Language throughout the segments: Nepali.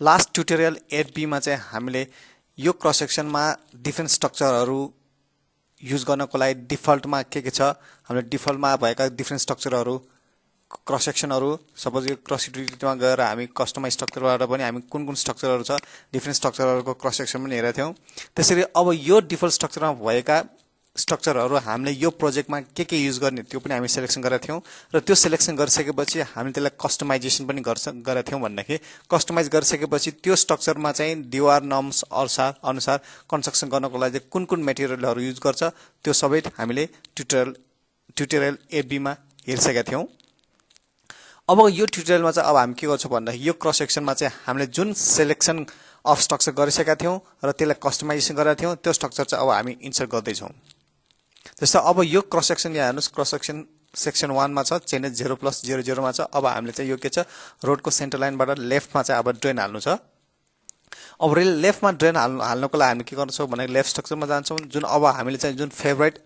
लास्ट ट्युटोरियल 8B मा चाहिँ हामीले यो क्रस सेक्सनमा डिफरेन्ट स्ट्रक्चरहरू युज गर्नको लागि डिफल्टमा के छ हामीले डिफल्टमा भएका डिफरेन्ट स्ट्रक्चरहरू क्रस सेक्सनहरू सपोज यो क्रस युटिलिटीमा गएर हामी कस्टमाइज स्ट्रक्चरबाट पनि हामी कुन कुन स्ट्रक्चरहरू छ डिफरेन्ट स्ट्रक्चरहरूको क्रस सेक्सन पनि हेरेका थियौं। त्यसरी अब यो डिफल्ट स्ट्रक्चरमा भएका स्ट्रक्चरहरू हामीले यो प्रोजेक्टमा के युज गर्ने त्यो पनि हामी सिलेक्सन गरेका थियौं र त्यो सिलेक्सन गरिसकेपछि हामी त्यसलाई कस्टमाइजेसन पनि गरेका थियौं। भन्दाखेरि कस्टमाइज गरिसकेपछि त्यो स्ट्रक्चरमा चाहिँ DOR नर्म्स अनुसार कन्स्ट्रक्सन गर्नको लागि कुन कुन मेटेरियलहरू युज गर्छ त्यो सबै हामीले ट्युटोरियल 8B मा हेरिसकेका थियौं। अब यो ट्युटोरियलमा चाहिँ अब हामी के गर्छौं भन्दाखेरि यो क्रस सेक्सनमा चाहिँ हामीले जुन सिलेक्सन अफ स्ट्रक्चर गरिसकेका थियौं र त्यसलाई कस्टमाइजेसन गरेका थियौं त्यो स्ट्रक्चर चाहिँ अब हामी इन्सर्ट गर्दै छौं। जस्तो अब यो क्रस सेक्सन यहाँ हेर्नुस्, क्रस सेक्सन 1 मा छ, चेन 0+00 मा छ। अब हामीले चाहिँ यो के छ रोडको सेन्टर लाइनबाट लेफ्टमा चाहिँ अब ड्रेन हाल्नु छ। अब लेफ्टमा ड्रेन हाल्नको लागि हामी के गर्छौं भने लेफ्ट स्ट्रक्चरमा जान्छौं। जुन अब हामीले चाहिँ जुन फेभरेट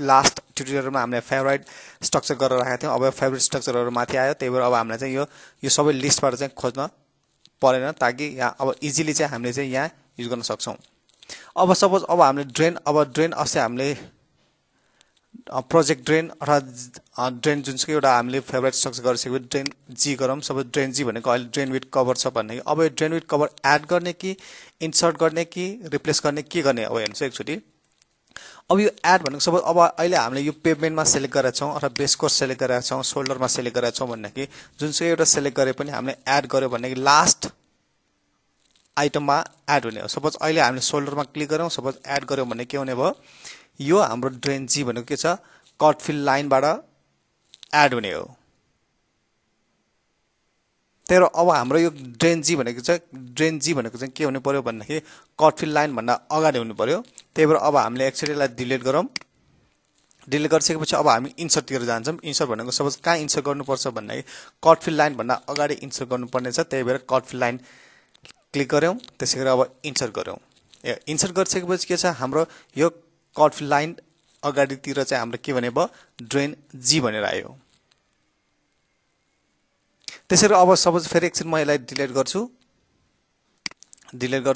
लास्ट ट्युटोरियलमा हामीले फेभरेट स्ट्रक्चर गरेर राखेका थियौं, अब फेभरेट स्ट्रक्चरहरु माथि आयो। त्यही भएर अब हामीलाई चाहिँ यो सबै लिस्टबाट चाहिँ खोज्न परेन ताकि यहाँ अब इजिली चाहिँ हामीले चाहिँ यहाँ युज गर्न सक्छौं। अब सपोज अब हामीले ड्रेन अस्ति हामीले प्रोजेक्ट ड्रेन अथवा ड्रेन जुन चाहिँ एउटा हामीले फेभरेट स्ट्रक्चर गरिसकेको ड्रेन जी गरौँ। सपोज ड्रेन जी भनेको अहिले ड्रेन विथ कभर छ भन्ने। अब यो ड्रेन विथ कभर एड गर्ने कि इन्सर्ट गर्ने कि रिप्लेस गर्ने के गर्ने अब हेर्नुस् एकचोटी। अब यो एड भनेको सपोज अब अहिले हामीले यो पेभमेन्टमा सेलेक्ट गरेका छौं अथवा बेस कोर्स सेलेक्ट गरेका छौं, शोल्डरमा सेलेक्ट गरेका छौं भन्ने कि जुनसुकै एउटा सेलेक्ट गरे पनि हामीले एड गर्यो भने कि लास्ट आइटममा एड हुने हो। सपोज अहिले हामीले शोल्डरमा क्लिक गरौँ, सपोज एड गर्यौं भने के हुने भयो यो हाम्रो ड्रेन जी भनेको के छ कट फिल लाइनबाट एड हुने हो। तर अब हाम्रो यो ड्रेन जी भनेको चाहिँ के हुनु पर्यो भन्दाखेरि कट फिल लाइन भन्दा अगाडि हुनु पर्यो। त्यही भएर अब हामीले एकचोटी यसलाई डिलिट गरौँ। डिलिट गरिसकेपछि अब हामी इन्सर्ट तिर जान्छौं। इन्सर्ट भनेको सपोज कहाँ इन्सर्ट गर्नुपर्छ भन्दाखेरि कट फिल लाइन भन्दा अगाडि इन्सर्ट गर्नुपर्ने छ। त्यही भएर कट फिल लाइन क्लिक गर्यौं। त्यसैगरी अब इन्सर्ट गर्यौं। इन्सर्ट गरिसकेपछि के छ हाम्रो यो कट फिल लाइन अगाडितिर चाहिँ हाम्रो के भने भयो ड्रेन जी भनेर आयो। त्यसैगरी अब सपोज फेरि एकछिन म यसलाई डिलिट गर्छु।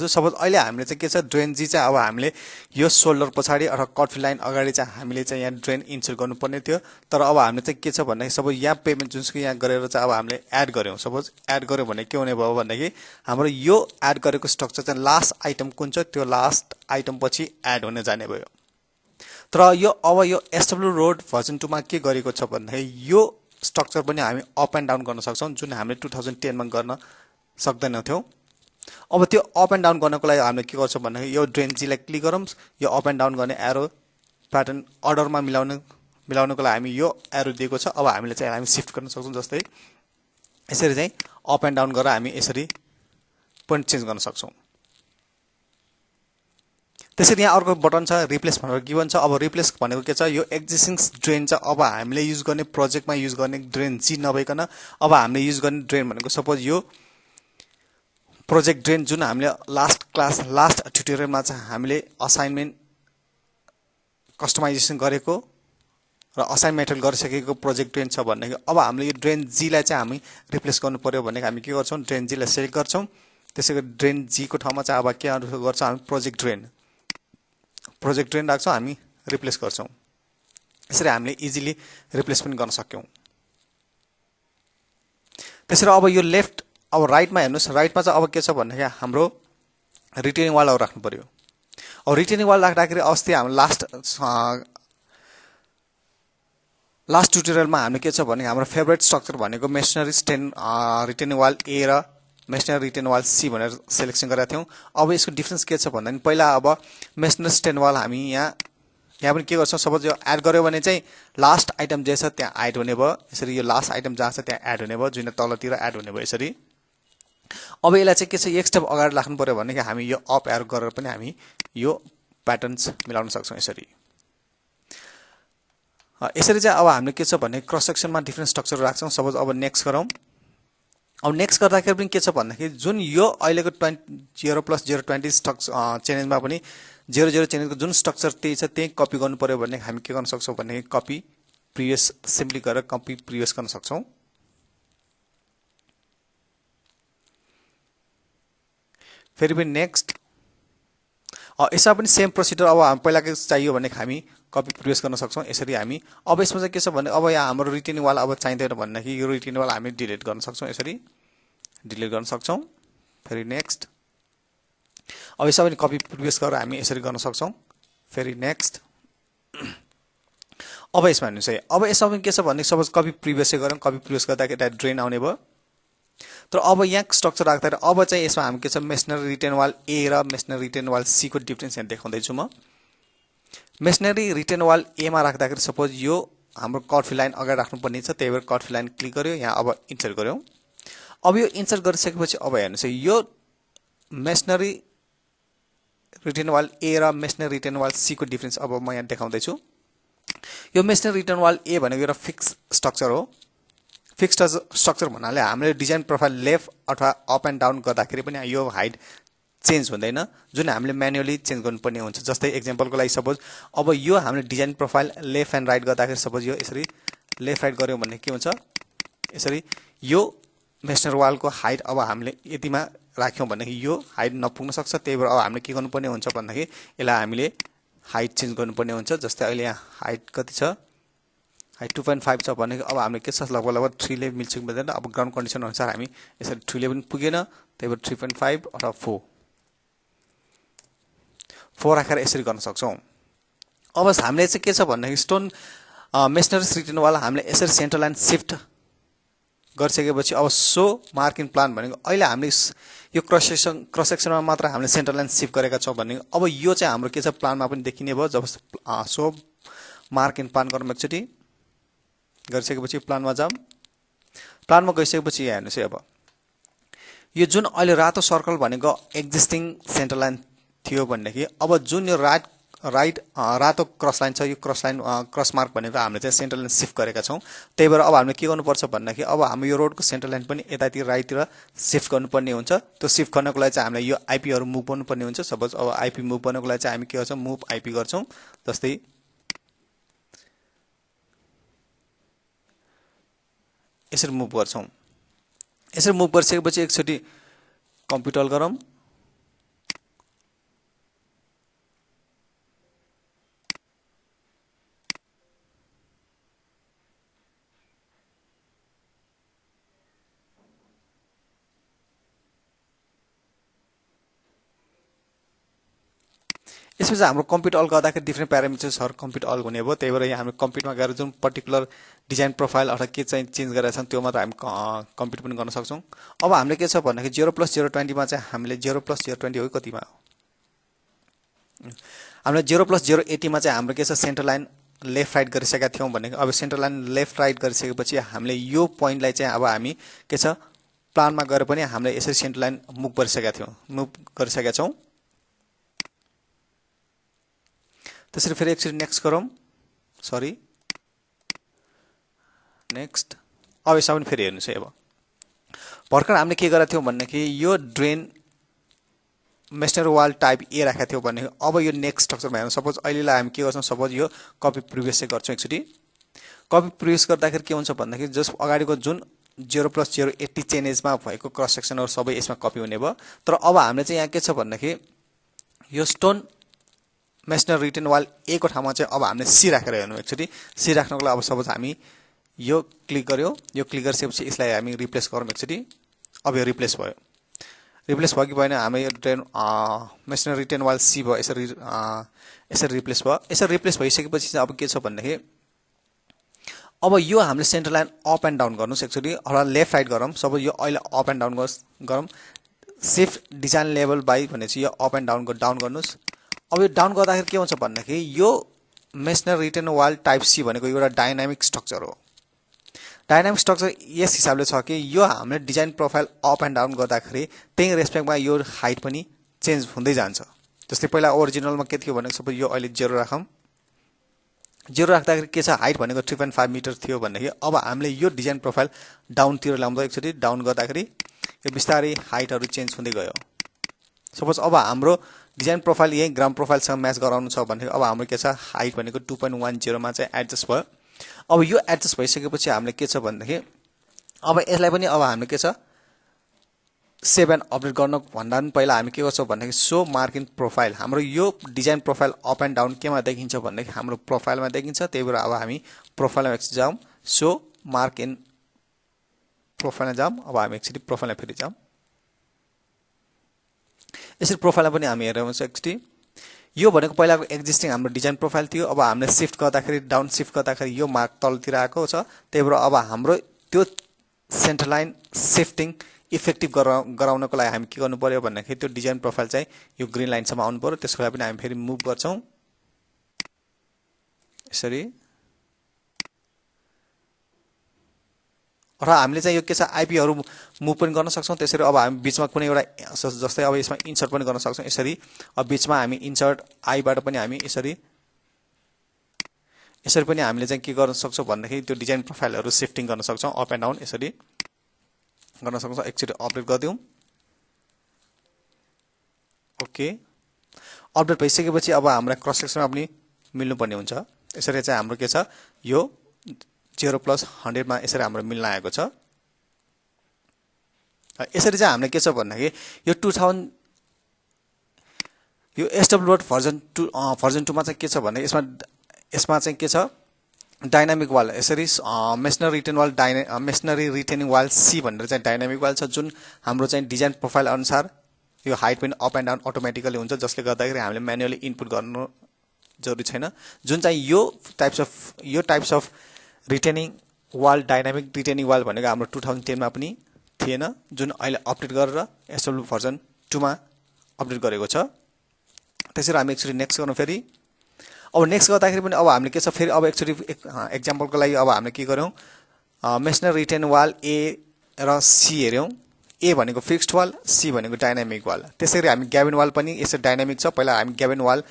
सपोज अहिले हामीले चाहिँ के छ ड्रेन जी चाहिँ अब हामीले यो शोल्डर पछाडि अथवा कट फिल लाइन अगाडि चाहिँ हामीले चाहिँ यहाँ ड्रेन इन्सर्ट गर्नुपर्ने थियो। तर अब हामीले चाहिँ के छ भन्दाखेरि सपोज यहाँ पेमेन्ट जुनसुकै यहाँ गरेर चाहिँ अब हामीले एड गर्यौं। सपोज एड गर्यो भने के हुने भयो भन्दाखेरि हाम्रो यो एड गरेको स्ट्रक्चर चाहिँ लास्ट आइटम कुन छ त्यो लास्ट आइटम पछि एड हुन जाने भयो। तर अब यो SW रोड भर्जन 2 मा के गरेको छ भन्दाखेरि यो स्ट्रक्चर पनि हामी अप एन्ड डाउन गर्न सक्छौं जुन हामीले 2010 मा गर्न सक्दैनथ्यौं। अब त्यो अप एन्ड डाउन गर्नको लागि हामीले के गर्छौं भन्दाखेरि यो ड्रेन जी लाई क्लिक गरौँ। यो अप एन्ड डाउन गर्ने एरो प्याटर्न अर्डरमा मिलाउनको लागि हामी यो एरो दिएको छ। अब हामीले चाहिँ हामी शिफ्ट गर्न सक्छौं। जस्तै यसरी चाहिँ अप एन्ड डाउन गरेर हामी यसरी पोइन्ट चेन्ज गर्न सक्छौं। त्यसरी यहाँ अर्को बटन छ रिप्लेस भनेर गिभन छ। अब रिप्लेस भनेको के छ यो एक्जिस्टिङ ड्रेन चाहिँ अब हामीले युज गर्ने प्रोजेक्टमा युज गर्ने ड्रेन जी नभइकन अब हामीले युज गर्ने ड्रेन भनेको सपोज यो प्रोजेक्ट ड्रेन जुन हामीले लास्ट ट्युटोरियलमा चाहिँ हामीले असाइनमेन्ट कस्टमाइजेसन गरेको र असाइन मेथड गरिसकेको प्रोजेक्ट ड्रेन छ भन्ने अब हामीले यो ड्रेन जी लाई चाहिँ हामी रिप्लेस गर्नु पर्यो भने हामी के गर्छौं ड्रेन जी लाई सेलेक्ट गर्छौं। त्यसैगरी ड्रेन जी को ठाउँमा चाहिँ अब के गर्छौं हामी प्रोजेक्ट ड्रेन राख्छौं, हामी रिप्लेस गर्छौं। यसरी हामीले इजिली रिप्लेस पनि गर्न सक्यौं। त्यसरी अब यो लेफ्ट अब राइटमा हेर्नुस्। राइटमा चाहिँ अब के छ भन्दाखेरि हाम्रो रिटेनिङ वालहरु राख्नु पर्यो। अब रिटेनिङ वाल राख्दाखेरि अस्ति हामी लास्ट ट्युटोरियलमा हामीले के छ भने हाम्रो फेभरेट स्ट्रक्चर भनेको मेसनरी रिटेनिङ वाल ए र मेसनरी रिटेनिङ वाल सी भनेर सिलेक्सन गरेका थियौं। अब यसको डिफरेन्स के छ भन्दा पहिला अब मेसनरी रिटेनिङ वाल हामी यहाँ पनि के गर्छौं सपोज यो एड गर्यो भने चाहिँ लास्ट आइटम जे छ त्यहाँ एड हुने भयो। यसरी यो लास्ट आइटम जहाँ छ त्यहाँ एड हुने भयो, जुन तलतिर एड हुने भयो। यसरी अब यसलाई चाहिँ के छ एक स्टेप अगाडि राख्नु पर्यो भने कि हामी यो अप एरो गरेर पनि हामी यो प्याटर्न्स मिलाउन सक्छौं। यसरी चाहिँ अब हामीले के छ भने क्रस सेक्सनमा डिफरेन्ट स्ट्रक्चर राख्छौं। सपोज अब नेक्स्ट गरौँ। अब नेक्स्ट गर्दाखेरि पनि के छ भन्दाखेरि जुन यो अहिलेको 0+020 स्ट्रक्चर चेन्जमा पनि 00 चेन्जको जुन स्ट्रक्चर त्यही छ त्यही कपी गर्नु पर्यो भने हामी के गर्न सक्छौं भने कपी प्रिभियस सिम्पली गरेर कपी प्रिभियस गर्न सक्छौं। फेरि पनि नेक्स्ट। यसमा पनि सेम प्रोसिडर। अब हामी पहिलाकै चाहियो भने हामी कपी प्रिभियस गर्न सक्छौँ यसरी हामी। अब यसमा चाहिँ के छ भने अब यहाँ हाम्रो रिटेनिङ वाल अब चाहिँदैन भन्दाखेरि यो रिटेनिङ वाल हामी डिलिट गर्न सक्छौँ, यसरी डिलिट गर्न सक्छौँ। फेरि नेक्स्ट। अब यसमा पनि कपी प्रिभियस गरेर हामी यसरी गर्न सक्छौँ, फेरि नेक्स्ट। अब यसमा हेर्नुहोस् है, अब यसमा पनि के छ भने सपोज कपी प्रिभियसै गरौँ, कपी प्रिभियस गर्दाखेरि यता ड्रेन आउने भयो। तर अब यहाँ स्ट्रक्चर राख्दाखेरि अब चाहिँ यसमा हामी के छ मेसनरी रिटेन वाल ए र मेसनरी रिटेन वाल सी को डिफरेन्स यहाँ देखाउँदैछु म। मेसनरी रिटेन वाल एमा राख्दाखेरि सपोज यो हाम्रो कट फिल लाइन अगाडि राख्नुपर्ने छ, त्यही भएर कट फिल लाइन क्लिक गर्यो, यहाँ अब इन्सर्ट गर्यौँ। अब यो इन्सर्ट गरिसकेपछि अब हेर्नुहोस् है, यो मेसनरी रिटेन वाल ए र मेसनरी रिटेन वाल सी को डिफरेन्स अब म यहाँ देखाउँदैछु। यो मेसनरी रिटेन वाल ए भनेको एउटा फिक्स स्ट्रक्चर हो। फिक्स्ड स्ट्रक्चर भन्नाले हामीले डिजाइन प्रोफाइल लेफ्ट अथवा अप एन्ड डाउन गर्दाखेरि पनि यो हाइट चेन्ज हुँदैन, जुन हामीले म्यानुअली चेन्ज गर्नुपर्ने हुन्छ। जस्तै एक्जाम्पलको लागि सपोज अब यो हामीले design profile left and right गर्दाखेरि सपोज यो यसरी लेफ्ट राइट गऱ्यौँ भने के हुन्छ, यसरी यो मेसनरी वालको हाइट अब हामीले यतिमा राख्यौँ भनेदेखि यो हाइट नपुग्न सक्छ। त्यही भएर अब हामीले के गर्नुपर्ने हुन्छ भन्दाखेरि यसलाई हामीले हाइट चेन्ज गर्नुपर्ने हुन्छ। जस्तै अहिले यहाँ हाइट कति छ, हाइट 2.5 छ भनेको अब हामीले के छ लगभग 3 ले मिल्छ कि मिल्दैन। अब ग्राउन्ड कन्डिसन अनुसार हामी यसरी 3 ले पनि पुगेन, त्यही भएर 3.5 अथवा 4 राखेर यसरी गर्न सक्छौँ। अब हामीले चाहिँ के छ भन्दाखेरि स्टोन मेसनरी रिटेन वाल हामीले यसरी सेन्टर लाइन शिफ्ट गरिसकेपछि अब सो मार्क इन प्लान भनेको अहिले हामीले यो क्रस सेक्सनमा मात्र हामीले सेन्टर लाइन शिफ्ट गरेका छौँ भनेको अब यो चाहिँ हाम्रो के छ प्लानमा पनि देखिने भयो। जब सो मार्क इन प्लान गरौँ एकचोटि, गरिसकेपछि प्लानमा जाऊँ। प्लानमा गइसकेपछि यहाँ हेर्नुहोस् है, अब यो जुन अहिले रातो सर्कल भनेको एक्जिस्टिङ सेन्टर लाइन थियो भनेदेखि अब जुन यो रातो क्रस लाइन छ, यो क्रस मार्क भनेको हामीले चाहिँ सेन्टर लाइन शिफ्ट गरेका छौँ। त्यही भएर अब हामीले के गर्नुपर्छ भन्दाखेरि अब हाम्रो यो रोडको सेन्टर लाइन पनि यतातिर राइटतिर शिफ्ट गर्नुपर्ने हुन्छ। त्यो शिफ्ट गर्नको लागि चाहिँ हामीले यो आइपीहरू मुभ गर्नुपर्ने हुन्छ। सपोज अब आइपी मुभ गर्नको लागि चाहिँ हामी के गर्छौँ, मुभ आइपी गर्छौँ। जस्तै यसरी मुभ गर्छौँ। यसरी मुभ गरिसकेपछि एकचोटि कम्प्युटर गरौँ। यसपछि हाम्रो कम्प्युट अल गर्दाखेरि डिफ्रेन्ट प्यारामिटर्सहरू कम्प्युट अल हुने भयो। त्यही भएर यहाँ हामी कम्प्युटमा गएर जुन पर्टिकुलर डिजाइन प्रोफाइल अथवा के चाहिँ चेन्ज गरेका छन् त्यो मात्र हामी कम्प्युट पनि गर्न सक्छौँ। अब हामीले के छ भन्दाखेरि 0+020 चाहिँ हामीले 0+020 हो कतिमा हो, हामीले 0+080 चाहिँ हाम्रो के छ सेन्टर लाइन लेफ्ट राइट गरिसकेका थियौँ भनेको अब सेन्टर लाइन लेफ्ट राइट गरिसकेपछि हामीले यो पोइन्टलाई चाहिँ अब हामी के छ प्लानमा गएर पनि हामीले यसरी सेन्टर लाइन मुभ गरिसकेका छौँ। त्यसरी फेरि एकचोटि नेक्स्ट गरौँ, सरी नेक्स्ट। अब यसमा पनि फेरि हेर्नुहोस् है, अब भर्खर हामीले के गरेका थियौँ भनेदेखि यो drain masonry wall type A राखेका थियौँ भनेको अब यो नेक्स्ट स्ट्रक्चरमा हेर्नु। सपोज अहिलेलाई हामी के गर्छौँ, सपोज यो कपी प्रिभियसै गर्छौँ एकचोटि। कपी प्रिभियस गर्दाखेरि के हुन्छ भन्दाखेरि जस अगाडिको जुन 0+080 चेन एजमा भएको क्रस सेक्सनहरू सबै यसमा कपी हुने भयो। तर अब हामीले चाहिँ यहाँ के छ भन्दाखेरि यो स्टोन मेसनरी रिटेन वाल ए को ठाउँमा चाहिँ अब हामीले सी राखेर हेर्नु। एकचोटि सी राख्नको लागि अब सपोज हामी यो क्लिक गर्यो, यो क्लिक गरिसकेपछि यसलाई हामी रिप्लेस गरौँ एकचोटि। अब यो रिप्लेस भयो कि भएन, हामी यो मेसनरी रिटेन वाल सी भयो, यसरी रिप्लेस भयो। यसरी रिप्लेस भइसकेपछि चाहिँ अब के छ भन्दाखेरि अब यो हामीले centre line up and down गर्नुहोस् एकचोटि, अथवा लेफ्ट राइट गरौँ। सपोज यो अहिले अप एन्ड डाउन गरौँ, शिफ्ट डिजाइन लेभल बाई भनेपछि यो अप एन्ड डाउन गर्नुहोस्। अब यो डाउन गर्दाखेरि के हुन्छ भन्दाखेरि यो masonry retain wall type C भनेको एउटा डाइनामिक स्ट्रक्चर हो। डाइनामिक स्ट्रक्चर यस हिसाबले छ कि यो हामीले design profile up and down गर्दाखेरि त्यही रेस्पेक्टमा यो हाइट पनि चेन्ज हुँदै जान्छ। जस्तै पहिला ओरिजिनलमा के थियो भने सपोज यो अहिले 0 राखौँ, 0 राख्दाखेरि के छ हाइट भनेको 3.5 मिटर थियो भनेदेखि अब हामीले यो डिजाइन प्रोफाइल डाउनतिर ल्याउँदा एकचोटि डाउन गर्दाखेरि यो बिस्तारै हाइटहरू चेन्ज हुँदै गयो। सपोज अब हाम्रो डिजाइन प्रोफाइल यही ग्राउन्ड प्रोफाइलसँग म्याच गराउनु छ भने अब हाम्रो के छ हाइट भनेको 2.10 मा चाहिँ एडजस्ट भयो। अब यो एडजस्ट भइसकेपछि हामीले के छ भन्दाखेरि अब यसलाई पनि अब हामीले के छ सेभ एन्ड अपडेट गर्न भन्दा पनि पहिला हामी के गर्छौँ भन्दाखेरि सो मार्क इन प्रोफाइल हाम्रो यो design profile up and down केमा देखिन्छ भन्दाखेरि हाम्रो प्रोफाइलमा देखिन्छ। त्यही भएर अब हामी प्रोफाइलमा एकचोटि जाउँ, सो मार्क इन प्रोफाइलमा जाउँ। अब हामी एकचोटि प्रोफाइलमा फेरि जाउँ। यसरी प्रोफाइलमा पनि हामी हेरौँ एकचोटि यो भनेको पहिलाको एक्जिस्टिङ हाम्रो डिजाइन प्रोफाइल थियो। अब हामीले सिफ्ट गर्दाखेरि डाउन सिफ्ट गर्दाखेरि यो मार्क तलतिर आएको छ। त्यही भएर अब हाम्रो त्यो सेन्टर लाइन सिफ्टिङ इफेक्टिभ गराउनको लागि हामी के गर्नु पर्यो भन्दाखेरि त्यो डिजाइन प्रोफाइल चाहिँ यो ग्रीन लाइनसम्म आउनु पर्यो। त्यसको लागि पनि हामी फेरि मुभ गर्छौँ यसरी। र हामीले चाहिँ यो के छ आइपीहरू मुभ पनि गर्न सक्छौँ। त्यसरी अब हामी बिचमा कुनै एउटा जस्तै अब यसमा इन्सर्ट पनि गर्न सक्छौँ यसरी। अब बिचमा हामी इन्सर्ट आईबाट पनि हामी यसरी पनि हामीले चाहिँ के गर्न सक्छौँ भन्दाखेरि त्यो डिजाइन प्रोफाइलहरू सिफ्टिङ गर्न सक्छौँ अप एन्ड डाउन यसरी गर्न सक्छौँ। एकचोटि अपडेट गरिदिउँ। ओके, अपडेट भइसकेपछि अब हामीलाई क्रस सेक्सनमा पनि मिल्नुपर्ने हुन्छ। यसरी चाहिँ हाम्रो के छ यो 0+100 मा यसरी हाम्रो मिल्न आएको छ। यसरी चाहिँ हामीले के छ भन्दाखेरि यो 2000 यो एसडब्ल्यू भर्जन 2 मा चाहिँ के छ भन्दाखेरि यसमा चाहिँ के छ डाइनामिक वाल यसरी मेसनरी रिटेनिङ वाल सी भनेर चाहिँ डाइनामिक वाल छ, जुन हाम्रो चाहिँ डिजाइन प्रोफाइल अनुसार यो हाइट पनि अप एन्ड डाउन अटोमेटिकली हुन्छ, जसले गर्दाखेरि हामीले म्यानुअली इनपुट गर्नु जरुरी छैन। जुन चाहिँ यो types of retaining wall dynamic retaining wall भनेको हाम्रो 2010 मा पनि थिएन, जुन अहिले अपडेट गरेर एसडब्ल्यू भर्जन 2 मा अपडेट गरेको छ। त्यसरी हामी एकचोटि नेक्स्ट गर्नु फेरि। अब नेक्स्ट गर्दाखेरि पनि अब हामीले के छ फेरि अब एकचोटि एक्जाम्पलको लागि अब हामीले के गर्यौँ मेसनरी रिटेन वाल ए र सी हेऱ्यौँ। ए भनेको फिक्स्ड वाल, सी भनेको डाइनामिक वाल। त्यसरी हामी ग्याबिन वाल पनि यसरी डाइनामिक छ। पहिला हामी ग्याबिन वाल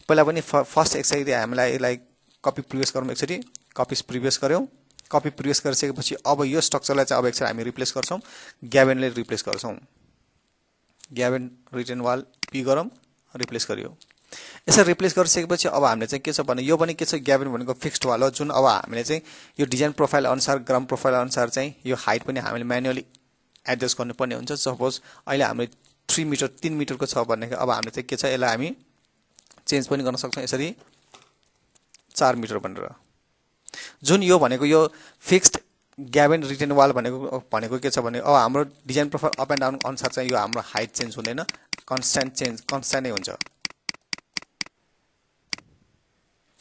पहिला पनि फर्स्ट एकचोटि हामीलाई यसलाई कपी प्रिभियस गरौँ। एकचोटि कपी प्रिभियस गऱ्यौँ। कपी प्रिभियस गरिसकेपछि अब यो स्ट्रक्चरलाई चाहिँ अब एकचोटि हामी रिप्लेस गर्छौँ, ग्याबिनले रिप्लेस गर्छौँ। ग्याबिन रिटेन वाल पी गरौँ, रिप्लेस गरियो। यसरी रिप्लेस गरिसकेपछि अब हामीले चाहिँ के छ भने यो पनि के छ ग्याबिन भनेको फिक्स्ड वाल हो, जुन अब हामीले चाहिँ यो डिजाइन प्रोफाइल अनुसार ग्राउन्ड प्रोफाइल अनुसार चाहिँ यो हाइट पनि हामीले म्यानुअली एडजस्ट गर्नुपर्ने हुन्छ। सपोज अहिले हामीले 3 मिटरको छ भनेदेखि अब हामीले चाहिँ के छ यसलाई हामी चेन्ज पनि गर्न सक्छौँ यसरी 4 मिटर भनेर। जुन यो भनेको यो फिक्स्ड ग्याबिन रिटेन वाल भनेको के छ भने अब हाम्रो design profile up and down अनुसार चाहिँ यो हाम्रो हाइट चेन्ज हुँदैन, कन्स्ट्यान्ट नै हुन्छ।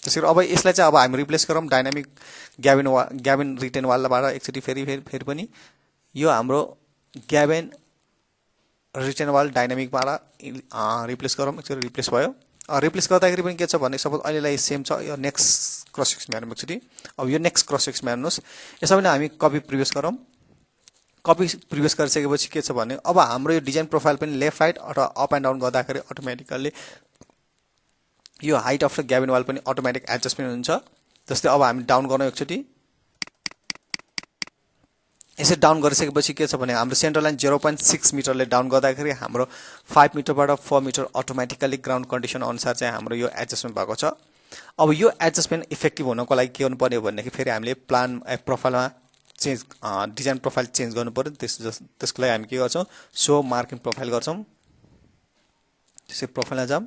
त्यसरी अब यसलाई चाहिँ अब हामी रिप्लेस गरौँ डाइनामिक ग्याबिन रिटेन वालबाट एकचोटि फेरि पनि यो हाम्रो ग्याबिन रिटेन वाल डाइनामिकबाट रिप्लेस गरौँ। एकचोटि रिप्लेस भयो। रिप्लेस गर्दाखेरि पनि के छ भने सपोज अहिलेलाई सेम छ। यो नेक्स्ट क्रस सेक्सन हेर्नु एकचोटि। अब यो नेक्स्ट क्रस सेक्सन हेर्नुहोस्। यसमा पनि हामी कपी प्रिभियस गरौँ। कपी प्रिभियस गरिसकेपछि के छ भने अब हाम्रो यो डिजाइन प्रोफाइल पनि लेफ्ट राइट अथवा अप एन्ड डाउन गर्दाखेरि अटोमेटिकल्ली यो height of the gabion wall पनि अटोमेटिक एडजस्टमेन्ट हुन्छ। जस्तै अब हामी डाउन गरौँ एकचोटि। यसरी डाउन गरिसकेपछि के छ भने हाम्रो सेन्टर लाइन 0.6 मिटरले डाउन गर्दाखेरि हाम्रो 5 मिटरबाट 4 मिटर अटोमेटिकली ग्राउन्ड कन्डिसन अनुसार चाहिँ हाम्रो यो एडजस्टमेन्ट भएको छ। अब यो एडजस्टमेन्ट इफेक्टिभ हुनको लागि के गर्नु पर्यो भनेदेखि फेरि हामीले प्रोफाइलमा चेन्ज डिजाइन प्रोफाइल चेन्ज गर्नु पर्यो। त्यसको लागि हामी के गर्छौँ सो मार्किङ प्रोफाइल गर्छौँ। त्यसै प्रोफाइलमा जाऊँ।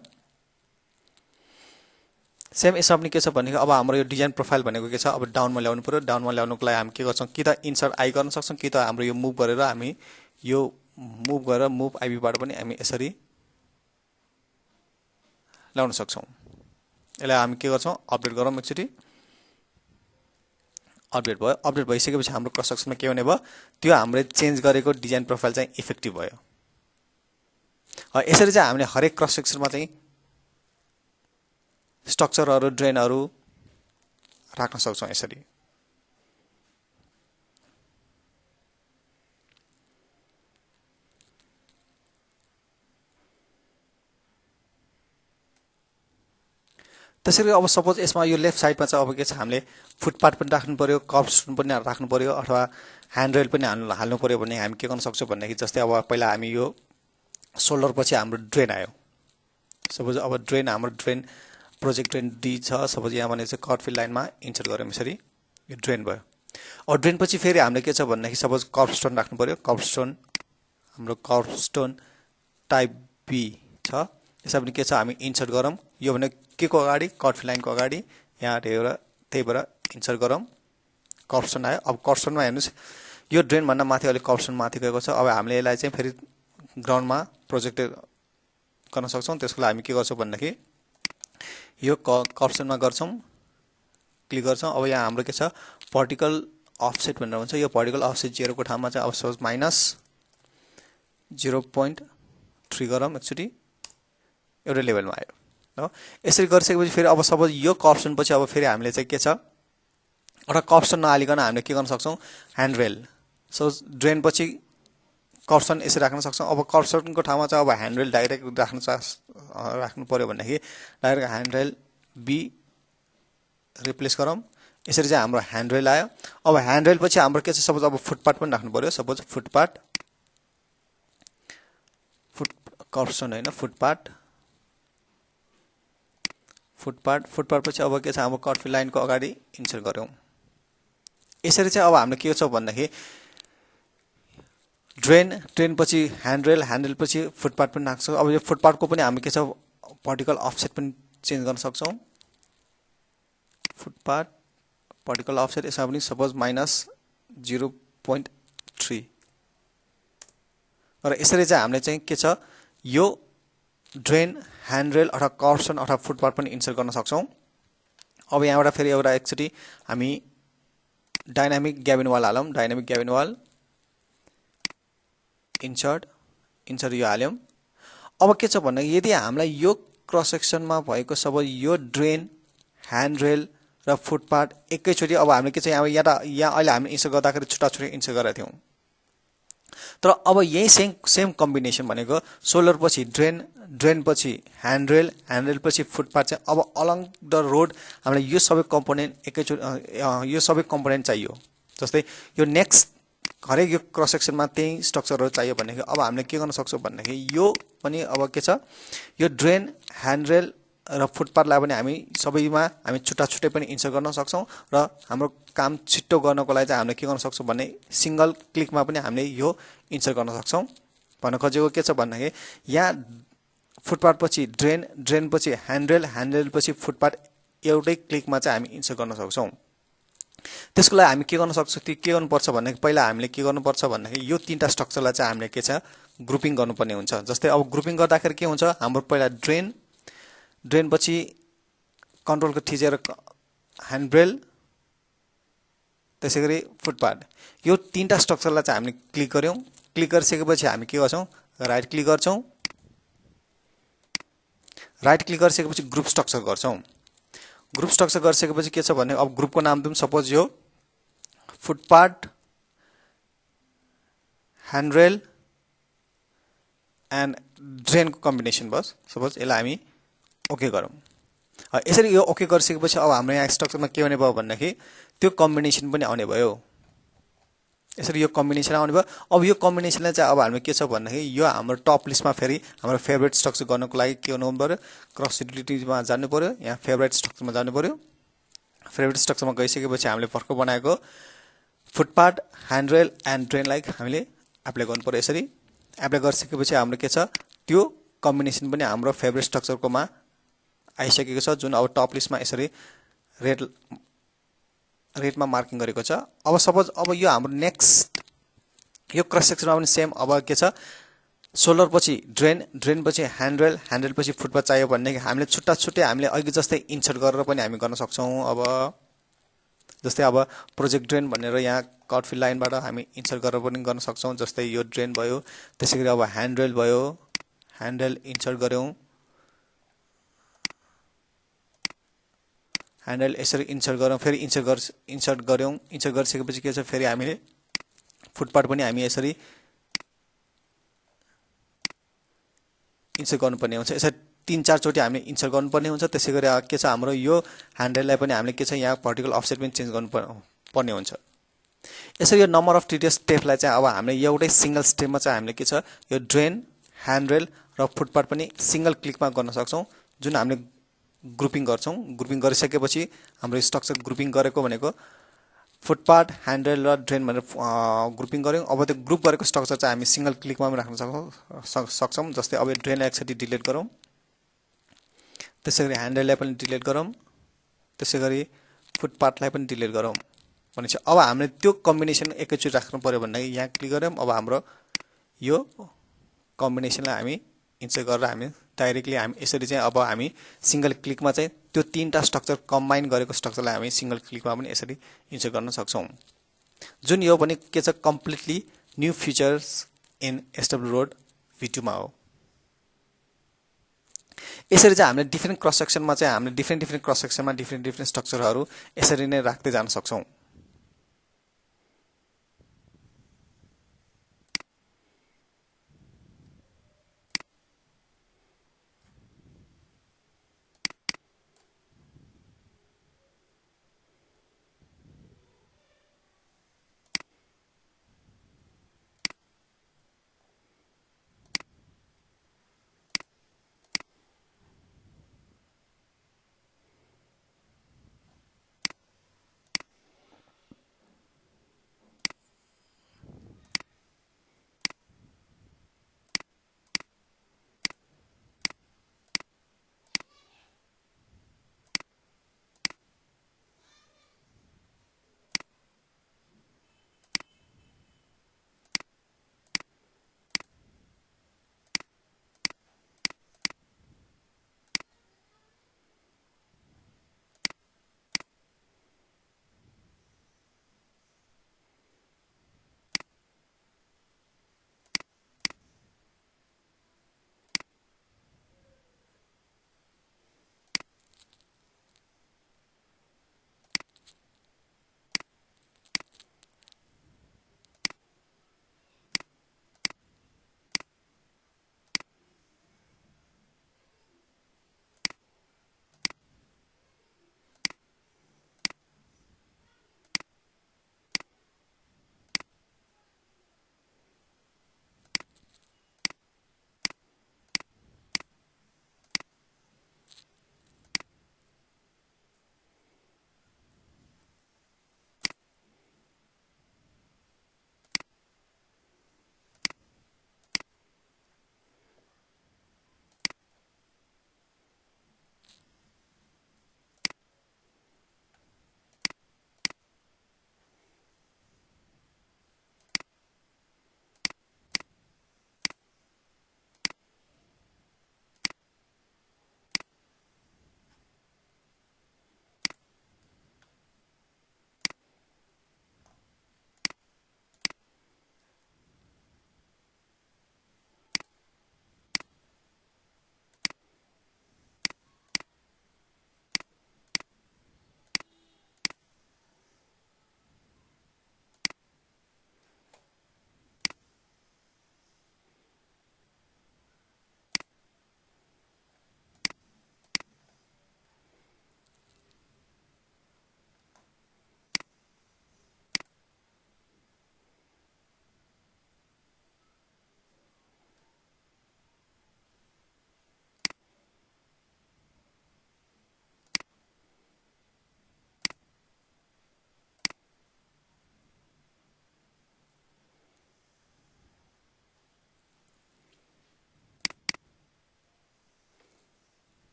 सेम यसमा पनि के छ भनेको अब हाम्रो यो डिजाइन प्रोफाइल भनेको के छ अब डाउनमा ल्याउनु पर्यो। डाउनमा ल्याउनुको लागि हामी के गर्छौँ कि त इन्सर्ट आई गर्न सक्छौँ कि त हाम्रो यो मुभ गरेर हामी यो मुभ आइबीबाट पनि हामी यसरी ल्याउन सक्छौँ। यसलाई हामी के गर्छौँ अपडेट गरौँ एकचोटि। अपडेट भयो। अपडेट भइसकेपछि हाम्रो क्रस सेक्सनमा के हुने भयो त्यो हामीले चेन्ज गरेको डिजाइन प्रोफाइल चाहिँ इफेक्टिभ भयो। यसरी चाहिँ हामीले हरेक क्रस सेक्सनमा चाहिँ स्ट्रक्चरहरू ड्रेनहरू राख्न सक्छौँ यसरी। त्यसरी अब सपोज यसमा यो लेफ्ट साइडमा चाहिँ अब के छ हामीले फुटपाथ पनि राख्नु पर्यो, कर्ब स्टोन पनि राख्नु पर्यो अथवा ह्यान्ड रेल पनि हाल्नु पर्यो भने हामी के गर्न सक्छौँ भन्दाखेरि जस्तै अब पहिला हामी यो सोल्डर पछि हाम्रो ड्रेन आयो। सपोज अब हाम्रो ड्रेन प्रोजेक्ट ड्रेन डी छ। सपोज यहाँ भने चाहिँ कट फिल लाइनमा इन्सर्ट गऱ्यौँ यसरी यो ड्रेन भयो। अब ड्रेन पछि फेरि हामीले के छ भन्दाखेरि सपोज कर्ब स्टोन राख्नु पर्यो। कर्ब स्टोन हाम्रो कर्बस्टोन टाइप बी छ। यसमा पनि के छ हामी इन्सर्ट गरौँ। यो भने के को अगाडि कर्बफिल लाइनको अगाडि यहाँ हेरेर त्यही भएर इन्सर्ट गरौँ। कर्बस्टोन आयो। अब कर्बस्टोनमा हेर्नुस् यो ड्रेन भन्दा माथि अलि कर्बस्टोन माथि गएको छ। अब हामीले यसलाई चाहिँ फेरि ग्राउन्डमा प्रोजेक्ट गर्न सक्छौँ। त्यसको लागि हामी के गर्छौँ भन्दाखेरि यो कर्बस्टोनमा गर्छौँ, क्लिक गर्छौँ। अब यहाँ हाम्रो के छ पार्टिकल अफसेट भनेर हुन्छ। यो पार्टिकल अफसेट 0 को ठाउँमा चाहिँ अब सपोज -0.3 गरौँ एकचोटि एउटा लेभलमा आयो हो। यसरी गरिसकेपछि फेरि अब सपोज यो कर्बस्टोन पछि अब फेरि हामीले चाहिँ के छ एउटा कर्बस्टोन नहालिकन हामीले के गर्न सक्छौँ ह्यान्डरेल। सो ड्रेन पछि कर्बस्टोन यसरी राख्न सक्छौँ। अब कर्बस्टोनको ठाउँमा चाहिँ अब ह्यान्डरेल डाइरेक्ट राख्नु पर्यो भनेदेखि डाइरेक्ट ह्यान्डरेल बी रिप्लेस गरौँ। यसरी चाहिँ हाम्रो ह्यान्डरेल आयो। अब ह्यान्डरेल पछि हाम्रो के छ सपोज अब फुटपाथ पनि राख्नु पर्यो। सपोज फुटपाथ कर्बस्टोन होइन फुटपाथ पछि अब के छ हाम्रो कर्बफिल लाइनको अगाडि इन्सर्ट गरौँ। यसरी चाहिँ अब हामीले के छ भन्दाखेरि ड्रेन पछि ह्यान्डरेल पछि फुटपाथ पनि राख्छ। अब यो फुटपाथको पनि हामी के छ पार्टिकल अफसेट पनि चेन्ज गर्न सक्छौँ। फुटपाथ पार्टिकल अफसेट यसमा पनि सपोज -0.3 र यसरी चाहिँ हामीले चाहिँ के छ यो ड्रेन ह्यान्डरेल अथवा कर्बस्टोन अथवा फुटपाथ पनि इन्सर्ट गर्न सक्छौँ। अब यहाँबाट फेरि एउटा एकचोटि हामी डाइनामिक ग्याबिन वाल हालौँ। डाइनामिक ग्याबिन वाल इन्सर्ट यो हाल्यौँ। अब के छ भन्दा यदि हामीलाई यो क्रस सेक्सनमा भएको सब यो ड्रेन ह्यान्डरेल र फुटपाथ एकैचोटि अब हामीले के छ यहाँ अहिले हामी इन्सर्ट गर्दाखेरि छुट्टा इन्सर्ट गरेका थियौँ। तर अब यही सेम कम्बिनेसन भनेको सोलर पछि ड्रेन पछि ह्यान्डरेल पछि फुटपाथ चाहिँ अब अलङ द रोड हामीलाई यो सबै कम्पोनेन्ट चाहियो। जस्तै यो नेक्स्ट हरेक यो क्रस सेक्सनमा त्यही स्ट्रक्चरहरू चाहियो भनेदेखि अब हामीले के गर्न सक्छौँ भन्दाखेरि यो पनि अब के छ यो ड्रेन ह्यान्डरेल र फुटपाथलाई पनि हामी सबैमा हामी छुट्टै पनि इन्सर्ट गर्न सक्छौँ र हाम्रो काम छिट्टो गर्नको लागि चाहिँ हामीले के गर्न सक्छौँ भने सिंगल क्लिकमा पनि हामीले यो इन्सर्ट गर्न सक्छौँ। भन्न खोजेको के छ भन्दाखेरि यहाँ फुटपाथ पछि ड्रेन पछि ह्यान्डरेल पछि फुटपाथ एउटै क्लिकमा चाहिँ हामी इन्सर्ट गर्न सक्छौँ। त्यसको लागि हामी के गर्न सक्छौँ के गर्नुपर्छ भन्दाखेरि पहिला हामीले के गर्नुपर्छ भन्दाखेरि यो तीनटा स्ट्रक्चरलाई चाहिँ हामीले के छ ग्रुपिङ गर्नुपर्ने हुन्छ। जस्तै अब ग्रुपिङ गर्दाखेरि के हुन्छ हाम्रो पहिला ड्रेन पछि कन्ट्रोलको थिचेर ह्यान्डरेल त्यसैगरी फुटपाथ यो तीनटा स्ट्रक्चरलाई चाहिँ हामीले क्लिक गर्यौँ। क्लिक गरिसकेपछि हामी के गर्छौँ राइट क्लिक गर्छौँ। राइट क्लिक गरिसकेपछि ग्रुप स्ट्रक्चर गर्छौँ। ग्रुप स्ट्रक्चर गरिसकेपछि के छ भने अब ग्रुपको नाम दिउँ सपोज यो फुटपाथ ह्यान्डरेल एन्ड ड्रेनको कम्बिनेसन बस सपोज यसलाई हामी ओके गरौँ। यसरी यो ओके गरिसकेपछि अब हाम्रो यहाँ स्ट्रक्चरमा के हुने भयो भन्दाखेरि त्यो कम्बिनेसन पनि आउने भयो। यसरी यो कम्बिनेसन आउने भयो। अब यो कम्बिनेसनलाई चाहिँ अब हामीले के छ भन्दाखेरि यो हाम्रो टप लिस्टमा फेरि हाम्रो फेभरेट स्ट्रक्चर गर्नको लागि के हुनु पर्यो क्रस युटिलिटीमा जानु पर्यो। यहाँ फेभरेट स्ट्रक्चरमा जानु पर्यो। फेभरेट स्ट्रक्चरमा गइसकेपछि हामीले भर्खर बनाएको फुटपाथ ह्यान्डरेल एन्ड ड्रेनलाई हामीले एप्लाई गर्नु पर्यो। यसरी एप्लाई गरिसकेपछि हाम्रो के छ त्यो कम्बिनेसन पनि हाम्रो फेभरेट स्ट्रक्चरकोमा आइसकेको छ जुन अब टप लिस्टमा यसरी रेडमा मार्किङ गरेको छ। अब सपोज अब यो हाम्रो नेक्स्ट यो क्रस सेक्सनमा पनि सेम अब के छ सोलर पछि ड्रेन पछि ह्यान्डरेल पछि फुटपाथ चाहियो भनेदेखि हामीले छुट्टै हामीले अघि जस्तै इन्सर्ट गरेर पनि हामी गर्न सक्छौँ। अब जस्तै अब प्रोजेक्ट ड्रेन भनेर यहाँ कर्बफिल लाइनबाट हामी इन्सर्ट गरेर पनि गर्न सक्छौँ। जस्तै यो ड्रेन भयो त्यसैगरी अब ह्यान्डरेल भयो ह्यान्डरेल इन्सर्ट गऱ्यौँ। ह्यान्डरेल यसरी इन्सर्ट गरौँ फेरि इन्सर्ट गऱ्यौँ। इन्सर्ट गरिसकेपछि के छ फेरि हामीले फुटपाथ पनि हामी यसरी इन्सर्ट गर्नुपर्ने हुन्छ। यसरी 3-4 चोटि हामीले इन्सर्ट गर्नुपर्ने हुन्छ। त्यसैगरी के छ हाम्रो यो ह्यान्डरेललाई पनि हामीले के छ यहाँ भर्टिकल अफसेट पनि चेन्ज गर्नुपर्ने हुन्छ। यसरी यो नम्बर अफ टिडिएस स्टेपलाई चाहिँ अब हामीले एउटै सिंगल स्टेपमा चाहिँ हामीले के छ यो ड्रेन ह्यान्डरेल र फुटपाथ पनि सिंगल क्लिकमा गर्न सक्छौँ जुन हामीले ग्रुपिङ गर्छौँ। ग्रुपिङ गरिसकेपछि हाम्रो स्ट्रक्चर ग्रुपिङ गरेको भनेको फुटपाथ ह्यान्डल र ड्रेन भनेर ग्रुपिङ गऱ्यौँ। अब त्यो ग्रुप गरेको स्ट्रक्चर चाहिँ हामी सिंगल क्लिकमा पनि राख्न सक्छौँ। जस्तै अब ड्रेनलाई एकचोटि डिलिट गरौँ, त्यसै गरी ह्यान्डललाई पनि डिलिट गरौँ, त्यसै गरी फुटपाथलाई पनि डिलिट गरौँ। भनेपछि अब हामीले त्यो कम्बिनेसन एकैचोटि राख्नु पर्यो भनेदेखि यहाँ क्लिक गऱ्यौँ। अब हाम्रो यो कम्बिनेसनलाई हामी इन्सर्ट गरेर हामी डाइरेक्टली हामी यसरी चाहिँ अब हामी सिंगल क्लिकमा चाहिँ त्यो तीनटा स्ट्रक्चर कम्बाइन गरेको स्ट्रक्चरलाई हामी सिंगल क्लिकमा पनि यसरी इन्सर्ट गर्न सक्छौँ। जुन यो पनि के छ, completely new features in SW road V2 मा हो। यसरी चाहिँ हामीले डिफ्रेन्ट क्रस सेक्सनमा चाहिँ हामीले डिफ्रेन्ट क्रस सेक्सनमा डिफ्रेन्ट स्ट्रक्चरहरू यसरी नै राख्दै जान सक्छौँ।